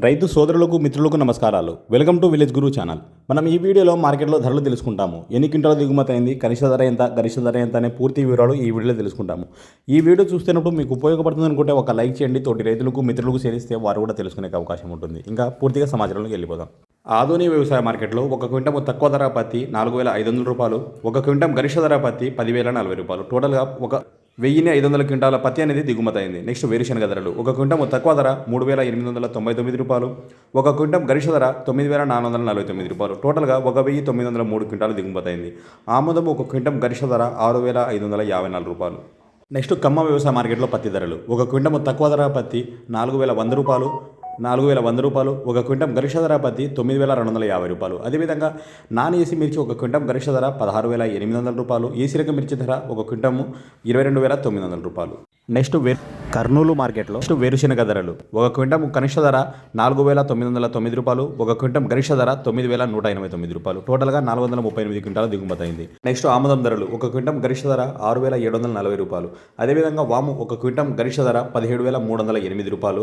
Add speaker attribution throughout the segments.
Speaker 1: రైతు సోదరులకు మిత్రులకు నమస్కారాలు. Welcome to village Guru channel. మనం ఈ వీడియోలో మార్కెట్లో ధరలు తెలుసుకుంటాము. ఎన్ని క్వింటాల దిగుమతి అయింది, కనిష్ట ధర ఎంత, గరిష్ట ధర ఎంత అనే పూర్తి వివరాలు ఈ వీడియోలో తెలుసుకుంటాము. ఈ వీడియో చూస్తున్నప్పుడు మీకు ఉపయోగపడుతుంది అనుకుంటే ఒక లైక్ చేయండి. తోటి రైతులకు మిత్రులకు చేరిస్తే వారు కూడా తెలుసుకునే అవకాశం ఉంటుంది. ఇంకా పూర్తిగా సమాచారంలోకి వెళ్ళిపోదాం. ఆధునిక వ్యవసాయ మార్కెట్లో ఒక క్వింటం తక్కువ ధర పత్తి 4,500 రూపాయలు, ఒక క్వింటం గరిష్ట ధర పత్తి 10,040 రూపాయలు. టోటల్గా ఒక 1,500 క్వింటాల పత్తి అనేది దిగుమతి అయింది. నెక్స్ట్ వేరుశనగ ధరలు ఒక క్వింటం తక్కువ ధర 3,899 రూపాయలు, ఒక క్వింటం గరిష్ట ధర 9,449 రూపాయలు. టోటల్గా 1,903 క్వింటాలు దిగుమతి అయింది. ఆముదం ఒక క్వింటం గరిష్ట ధర 6,554 రూపాయలు. నెక్స్ట్ ఖమ్మం వ్యవసాయ మార్కెట్లో పత్తి ధరలు ఒక క్వింటం తక్కువ ధర పత్తి 4,100 రూపాయలు, 4,100 రూపాయలు, ఒక క్వింటం గరిష్ట ధర పత్తి 9,250 రూపాయలు. అదేవిధంగా నాన్ ఏసీ మిర్చి ఒక క్వింటం గరిష్ట ధర 16,800 రూపాయలు, ఏసీ రకం మిర్చి ధర ఒక క్వింటము 22,900 రూపాయలు. నెక్స్ట్ కర్నూలు మార్కెట్లో వేరుశనగ ధరలు ఒక క్వింటం కనిష్ట ధర 4,909 రూపాయలు, ఒక క్వింటం గరిష్ట ధర 9,189 రూపాయలు. టోటల్గా 438 క్వింటాల దిగుమతి అయింది. నెక్స్ట్ ఆముదం ధరలు ఒక క్వింటం గరిష్ట ధర 6,740 రూపాయలు. అదేవిధంగా వాము ఒక క్వింటం గరిష్ట ధర 17,308 రూపాయలు.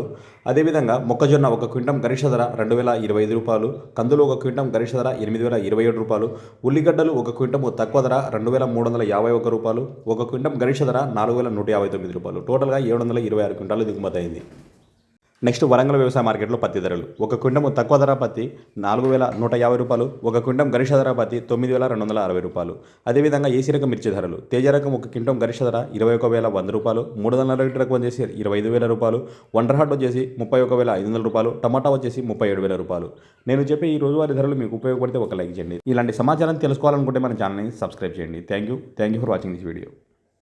Speaker 1: అదేవిధంగా మొక్కజొన్న ఒక క్వింటం గరిష్ట ధర 2,025 రూపాయలు, కందులు ఒక క్వింటం గరిష్ట ధర 8,027 రూపాయలు, ఉల్లిగడ్డలు ఒక క్వింటం తక్కువ ధర 2,351 రూపాయలు, ఒక క్వింటం గరిష్ట ధర 4,159 రూపాయలు. టోటల్గా 726 క్వింటాలు దిగుమతి అయింది. నెక్స్ట్ వరంగల్ వ్యవసాయ మార్కెట్లో పత్తి ధరలు ఒక క్వింటం తక్కువ ధర పత్తి 4,150 రూపాయలు, ఒక క్వింటం గరిష్ట ధర పత్తి 9,260 రూపాయలు. అదేవిధంగా ఏసీ రకం మిర్చి ధరలు తేజ రకం ఒక క్వింటం గరిష్ట ధర 21,100 రూపాయలు, 300 లీటర్ రకం వచ్చేసి 25,000 రూపాయలు, వండర్ హార్ట్ వచ్చేసి 31,500 రూపాయలు, టమాటా వచ్చేసి 37,000 రూపాయలు. నేను చెప్పే ఈ రోజువారీ ధరలు మీకు ఉపయోగపడితే ఒక లైక్ చేయండి. ఇలాంటి సమాచారం తెలుసుకోవాలనుకుంటే మన ఛానల్ని సబ్స్క్రైబ్ చేయండి. Thank you for watching this video.